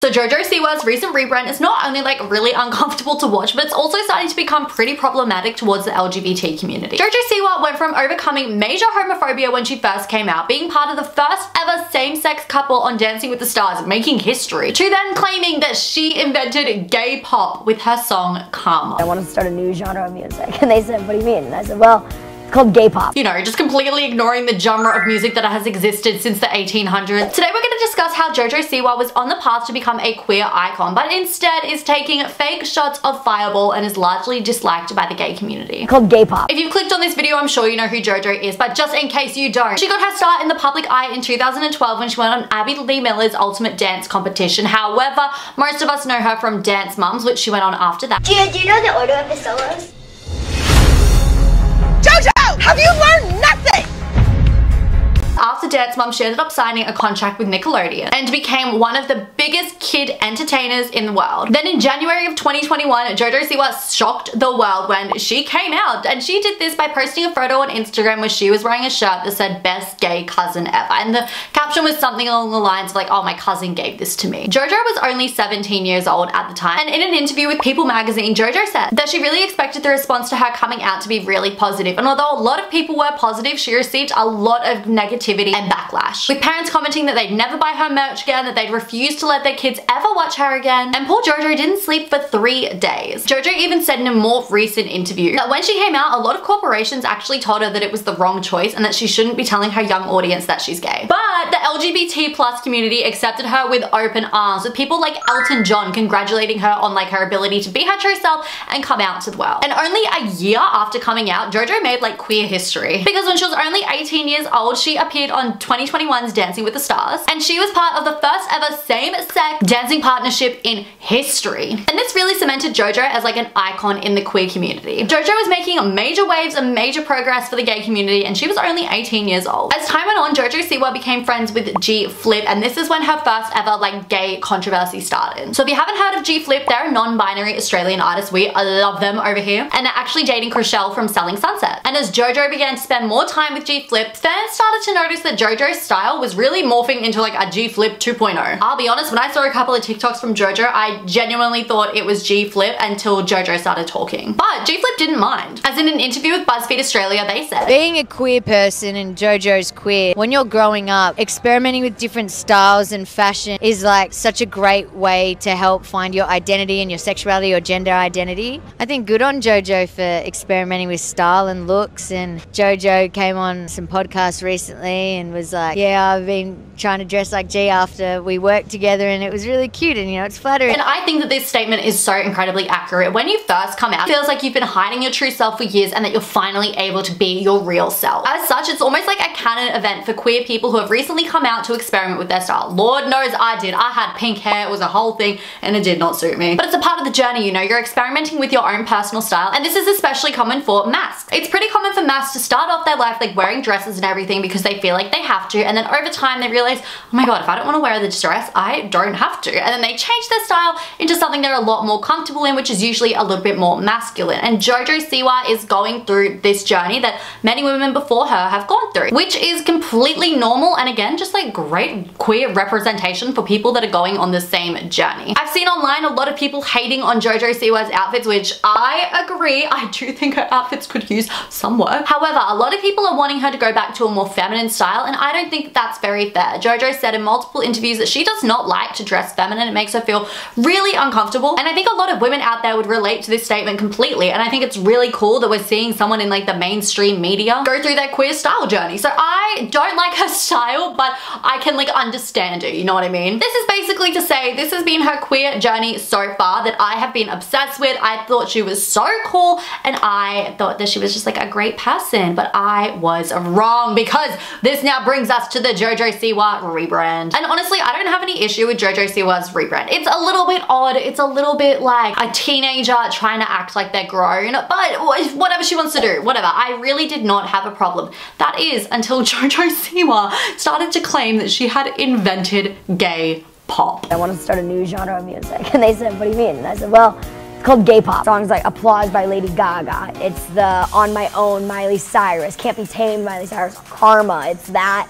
So JoJo Siwa's recent rebrand is not only like really uncomfortable to watch, but it's also starting to become pretty problematic towards the LGBT community. JoJo Siwa went from overcoming major homophobia when she first came out, being part of the first ever same-sex couple on Dancing with the Stars, making history, to then claiming that she invented gay pop with her song Karma. I want to start a new genre of music. And they said, what do you mean? And I said, well, it's called gay pop. You know, just completely ignoring the genre of music that has existed since the 1800s. Today we're going to discuss how JoJo Siwa was on the path to become a queer icon, but instead is taking fake shots of Fireball and is largely disliked by the gay community. It's called gay pop. If you've clicked on this video, I'm sure you know who JoJo is, but just in case you don't, she got her start in the public eye in 2012 when she went on Abby Lee Miller's Ultimate Dance competition. However, most of us know her from Dance Moms, which she went on after that. Do you know the order of the solos? JoJo, have you learned nothing? After Dance Mom, she ended up signing a contract with Nickelodeon and became one of the biggest kid entertainers in the world. Then in January of 2021, JoJo Siwa shocked the world when she came out, and she did this by posting a photo on Instagram where she was wearing a shirt that said best gay cousin ever, and the caption was something along the lines of like, oh, my cousin gave this to me. JoJo was only 17 years old at the time, and in an interview with People magazine, JoJo said that she really expected the response to her coming out to be really positive, and although a lot of people were positive, she received a lot of negativity and backlash, with parents commenting that they'd never buy her merch again, that they'd refuse to let their kids ever watch her again, and poor JoJo didn't sleep for 3 days. JoJo even said in a more recent interview that when she came out, a lot of corporations actually told her that it was the wrong choice and that she shouldn't be telling her young audience that she's gay. But the LGBT plus community accepted her with open arms, with people like Elton John congratulating her on like her ability to be her true self and come out to the world. And only a year after coming out, JoJo made like queer history, because when she was only 18 years old, she appeared on 2021's Dancing with the Stars, and she was part of the first ever same-sex dancing partnership in history. And this really cemented JoJo as like an icon in the queer community. JoJo was making major waves and major progress for the gay community, and she was only 18 years old. As time went on, JoJo Siwa became friends with G Flip, and this is when her first ever like gay controversy started. So if you haven't heard of G Flip, they're a non-binary Australian artist. We love them over here, and they're actually dating Chriselle from Selling Sunset. And as JoJo began to spend more time with G Flip, fans started to notice that JoJo's style was really morphing into like a G Flip 2.0. I'll be honest, when I saw a couple of TikToks from JoJo, I genuinely thought it was G Flip until JoJo started talking. But G Flip didn't mind. As in an interview with BuzzFeed Australia, they said, being a queer person, and JoJo's queer, when you're growing up, experimenting with different styles and fashion is like such a great way to help find your identity and your sexuality or gender identity. I think good on JoJo for experimenting with style and looks, and JoJo came on some podcasts recently and was like, yeah, I've been trying to dress like G after we worked together, and it was really cute, and you know, it's flattering. And I think that this statement is so incredibly accurate. When you first come out, it feels like you've been hiding your true self for years and that you're finally able to be your real self. As such, it's almost like a canon event for queer people who have recently come out to experiment with their style. Lord knows I did. I had pink hair, it was a whole thing, and it did not suit me. But it's a part of the journey, you know, you're experimenting with your own personal style, and this is especially common for masks. It's pretty common for masks to start off their life like wearing dresses and everything because they feel like they have to, and then over time they realize, oh my god, if I don't want to wear this dress, I don't have to. And then they change their style into something they're a lot more comfortable in, which is usually a little bit more masculine. And JoJo Siwa is going through this journey that many women before her have gone through, which is completely normal, and again, just like great queer representation for people that are going on the same journey. I've seen online a lot of people hating on JoJo Siwa's outfits, which I agree. I do think her outfits could use some work. However, a lot of people are wanting her to go back to a more feminine style, and I don't think that's very fair. JoJo said in multiple interviews that she does not like to dress feminine. It makes her feel really uncomfortable, and I think a lot of women out there would relate to this statement completely, and I think it's really cool that we're seeing someone in like the mainstream media go through their queer style journey. So I don't like her style, but I can like understand her, you know what I mean? This is basically to say this has been her queer journey so far that I have been obsessed with. I thought she was so cool, and I thought that she was just like a great person, but I was wrong, because this now brings us to the JoJo Siwa rebrand. And honestly, I don't have any issue with JoJo Siwa's rebrand. It's a little bit odd. It's a little bit like a teenager trying to act like they're grown, but whatever she wants to do, whatever. I really did not have a problem. That is until JoJo Siwa started to claim that she had invented gay pop. I want to start a new genre of music. And they said, what do you mean? And I said, well, it's called gay pop. Songs like Applause by Lady Gaga. It's the On My Own Miley Cyrus. Can't Be Tamed Miley Cyrus. Karma. It's that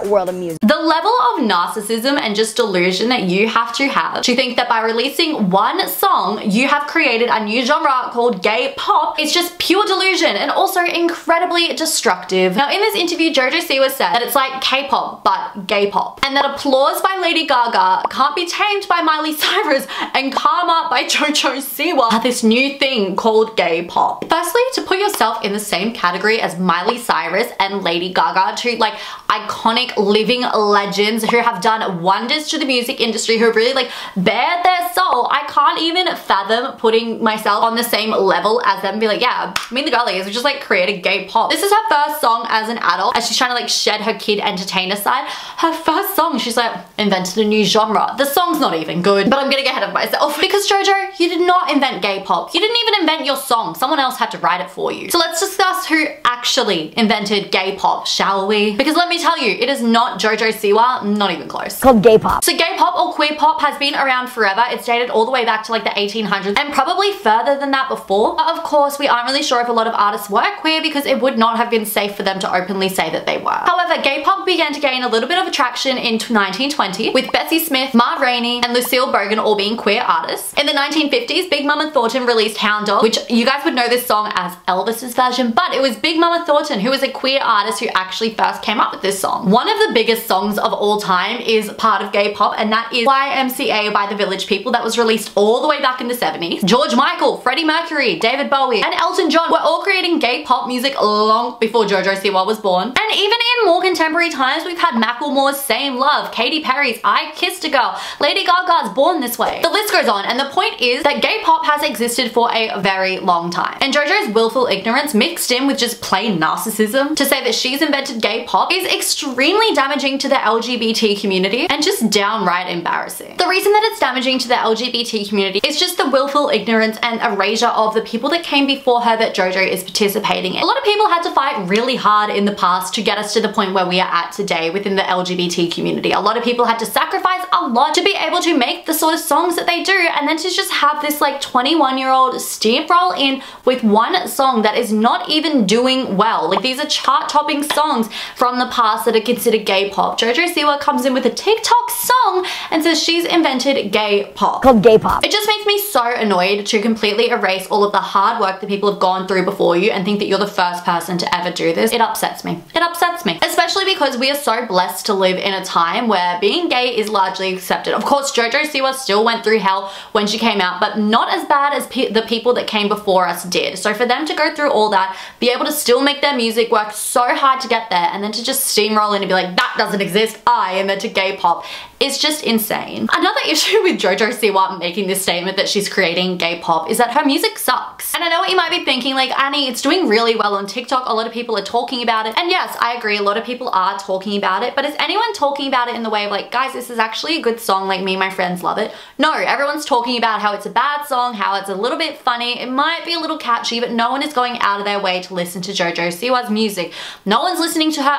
world of music. The level of narcissism and just delusion that you have to think that by releasing one song, you have created a new genre called gay pop is just pure delusion and also incredibly destructive. Now, in this interview, JoJo Siwa said that it's like K-pop, but gay pop, and that Applause by Lady Gaga can't be tamed by Miley Cyrus and Karma by JoJo Siwa are this new thing called gay pop. Firstly, to put yourself in the same category as Miley Cyrus and Lady Gaga, two like iconic living legends who have done wonders to the music industry, who really like bared their soul, I can't even fathom putting myself on the same level as them and be like, yeah, me and the girlies, we just like created gay pop. This is her first song as an adult, as she's trying to like shed her kid entertainer side. Her first song, she's like invented a new genre. The song's not even good, but I'm gonna get ahead of myself because JoJo, you did not invent gay pop. You didn't even invent your song. Someone else had to write it for you. So let's discuss who actually invented gay pop, shall we? Because let me tell you, it is not JoJo Siwa, not even close. It's called gay pop. So gay pop or queer pop has been around forever. It's dated all the way back to like the 1800s and probably further than that before. But of course, we aren't really sure if a lot of artists were queer because it would not have been safe for them to openly say that they were. However, gay pop began to gain a little bit of attraction in 1920 with Bessie Smith, Ma Rainey, and Lucille Brogan all being queer artists. In the 1950s, Big Mama Thornton released Hound Dog, which you guys would know this song as Elvis's version, but it was Big Mama Thornton who was a queer artist who actually first came up with this song. One of the biggest songs of all time is part of gay pop, and that is YMCA by the Village People, that was released all the way back in the 70s. George Michael, Freddie Mercury, David Bowie, and Elton John were all creating gay pop music long before JoJo Siwa was born. And even in more contemporary times, we've had Macklemore's Same Love, Katy Perry's I Kissed a Girl, Lady Gaga's Born This Way. The list goes on, and the point is that gay pop has existed for a very long time. And JoJo's willful ignorance mixed in with just plain narcissism to say that she's invented gay pop is extremely damaging to the LGBT community and just downright embarrassing. The reason that it's damaging to the LGBT community is just the willful ignorance and erasure of the people that came before her that JoJo is participating in. A lot of people had to fight really hard in the past to get us to the point where we are at today within the LGBT community. A lot of people had to sacrifice a lot to be able to make the sort of songs that they do, and then to just have this like 21-year-old steamroll in with one song that is not even doing well. Like, these are chart-topping songs from the past that are considered gay pop. JoJo Siwa comes in with a TikTok song and says she's invented gay pop. Called gay pop. It just makes me so annoyed to completely erase all of the hard work that people have gone through before you and think that you're the first person to ever do this. It upsets me. It upsets me. Especially because we are so blessed to live in a time where being gay is largely accepted. Of course, JoJo Siwa still went through hell when she came out, but not as bad as the people that came before us did. So for them to go through all that, be able to still make their music, work so hard to get there, and then to just steamroll in and be like, that doesn't exist, I invented gay pop, is just insane. Another issue with JoJo Siwa making this statement that she's creating gay pop is that her music sucks. And I know what you might be thinking, like, Annie, it's doing really well on TikTok, a lot of people are talking about it, and yes, I agree, a lot of people are talking about it, but is anyone talking about it in the way of like, guys, this is actually a good song, like me and my friends love it? No, everyone's talking about how it's a bad song, how it's a little bit funny, it might be a little catchy, but no one is going out of their way to listen to JoJo Siwa's music. No one's listening to her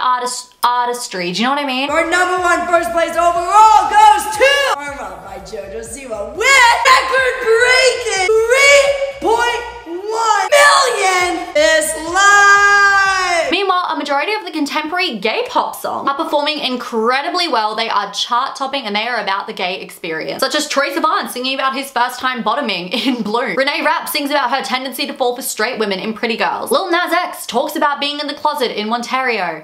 artistry, do you know what I mean? Our #1 first place overall goes to Karma by JoJo Siwa with record-breaking 3.1 million dislikes. Meanwhile, a majority of the contemporary gay pop songs are performing incredibly well. They are chart-topping and they are about the gay experience. Such as Troye Sivan singing about his first time bottoming in Bloom. Renee Rapp sings about her tendency to fall for straight women in Pretty Girls. Lil Nas X talks about being in the closet in Montero,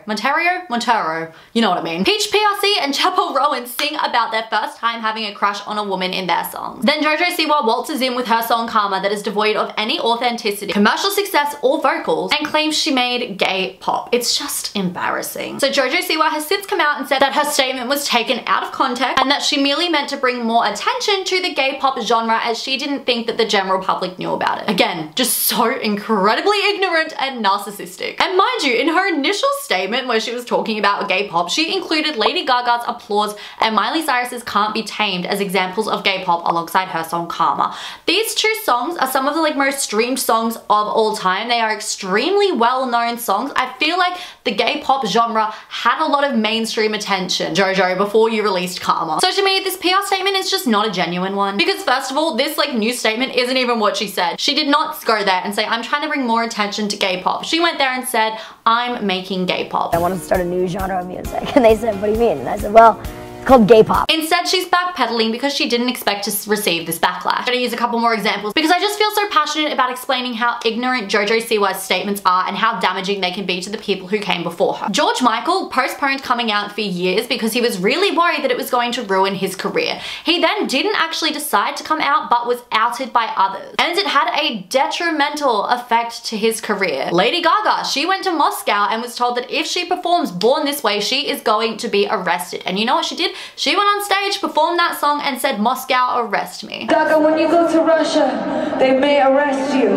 you know what I mean. Peach PRC and Chappell Rowan sing about their first time having a crush on a woman in their songs. Then JoJo Siwa waltzes in with her song Karma that is devoid of any authenticity, commercial success, or vocals, and claims she made gay pop. It's just embarrassing. So JoJo Siwa has since come out and said that her statement was taken out of context and that she merely meant to bring more attention to the gay pop genre, as she didn't think that the general public knew about it. Again, just so incredibly ignorant and narcissistic. And mind you, in her initial statement where she was talking about gay pop, she included Lady Gaga's Applause and Miley Cyrus's Can't Be Tamed as examples of gay pop alongside her song Karma. These two songs are some of the most streamed songs of all time. They are extremely well-known songs. I feel like the gay pop genre genre had a lot of mainstream attention, JoJo, before you released Karma. So to me, this PR statement is just not a genuine one. Because first of all, this like news statement isn't even what she said. She did not go there and say, I'm trying to bring more attention to gay pop. She went there and said, I'm making gay pop. I want to start a new genre of music. And they said, what do you mean? And I said, well, it's called gay pop. Instead, she's backpedaling because she didn't expect to receive this backlash. I'm gonna use a couple more examples because I just feel so passionate about explaining how ignorant JoJo Siwa's statements are and how damaging they can be to the people who came before her. George Michael postponed coming out for years because he was really worried that it was going to ruin his career. He then didn't actually decide to come out but was outed by others. And it had a detrimental effect to his career. Lady Gaga, she went to Moscow and was told that if she performs Born This Way, she is going to be arrested. And you know what she did? She went on stage, performed that song, and said, Moscow, arrest me. Gaga, when you go to Russia, they may arrest you.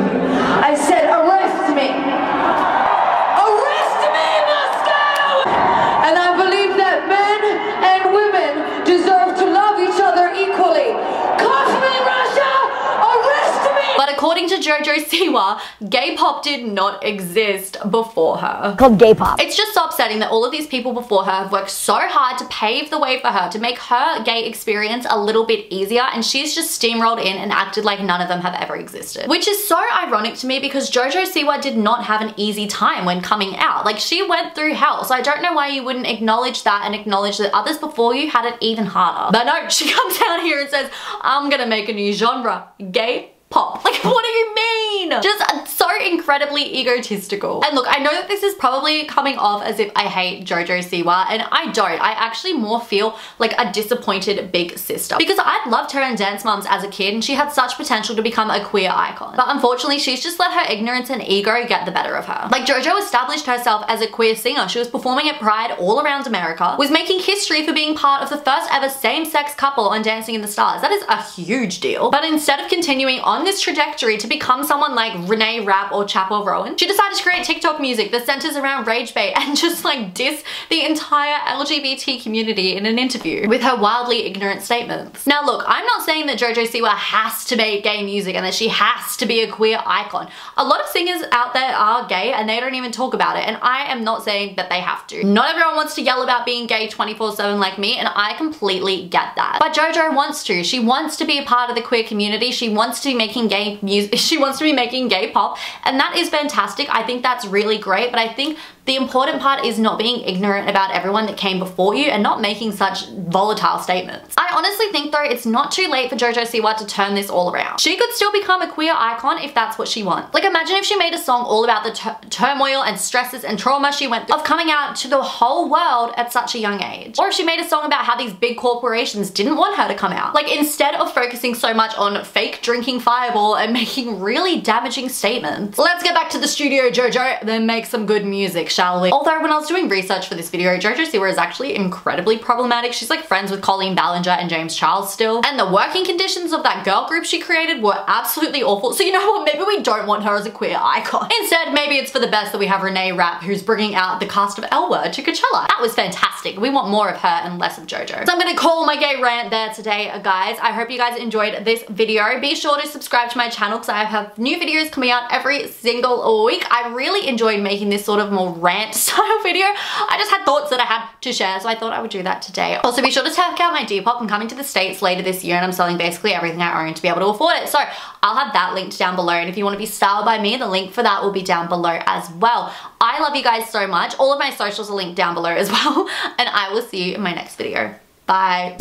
I said, arrest me. Arrest me, Moscow! And I believe that men and women deserve to love each other equally. Cuff me, Russia! Arrest me! But according to JoJo Siwa, gay pop did not exist before her. It's called gay pop. It's just so upsetting that all of these people before her have worked so hard to pave the way for her, to make her gay experience a little bit easier, and she's just steamrolled in and acted like none of them have ever existed. Which is so ironic to me because JoJo Siwa did not have an easy time when coming out. Like, she went through hell, so I don't know why you wouldn't acknowledge that and acknowledge that others before you had it even harder. But no, she comes out here and says, I'm gonna make a new genre, gay pop. Like, what do you mean? Just so incredibly egotistical. And look, I know that this is probably coming off as if I hate JoJo Siwa, and I don't. I actually more feel like a disappointed big sister because I loved her in Dance Moms as a kid and she had such potential to become a queer icon. But unfortunately, she's just let her ignorance and ego get the better of her. Like, JoJo established herself as a queer singer. She was performing at Pride all around America, was making history for being part of the first ever same-sex couple on Dancing in the Stars. That is a huge deal. But instead of continuing on this trajectory to become someone like Renee Rapp or Chapel Rowan, she decided to create TikTok music that centers around rage bait and just like diss the entire LGBT community in an interview with her wildly ignorant statements. Now look, I'm not saying that JoJo Siwa has to make gay music and that she has to be a queer icon. A lot of singers out there are gay and they don't even talk about it, and I am not saying that they have to. Not everyone wants to yell about being gay 24/7 like me, and I completely get that. But JoJo wants to. She wants to be a part of the queer community. She wants to be making gay music. She wants to be making gay pop, and that is fantastic. I think that's really great, but I think the important part is not being ignorant about everyone that came before you and not making such volatile statements. I honestly think though it's not too late for JoJo Siwa to turn this all around. She could still become a queer icon if that's what she wants. Like, imagine if she made a song all about the turmoil and stresses and trauma she went through of coming out to the whole world at such a young age. Or if she made a song about how these big corporations didn't want her to come out. Like, instead of focusing so much on fake drinking Fireball and making really damaging statements, let's get back to the studio, JoJo, then make some good music, shall we? Although when I was doing research for this video, JoJo Siwa is actually incredibly problematic. She's like friends with Colleen Ballinger and James Charles still. And the working conditions of that girl group she created were absolutely awful. So you know what, maybe we don't want her as a queer icon. Instead, maybe it's for the best that we have Renee Rapp, who's bringing out the cast of L Word to Coachella. That was fantastic. We want more of her and less of JoJo. So I'm gonna call my gay rant there today, guys. I hope you guys enjoyed this video. Be sure to subscribe to my channel because I have new videos coming out every single week. I really enjoyed making this sort of more rant style video. I just had thoughts that I had to share, so I thought I would do that today. Also, be sure to check out my Depop. I'm coming to the States later this year and I'm selling basically everything I own to be able to afford it. So I'll have that linked down below, and if you want to be styled by me, the link for that will be down below as well. I love you guys so much. All of my socials are linked down below as well, and I will see you in my next video. Bye.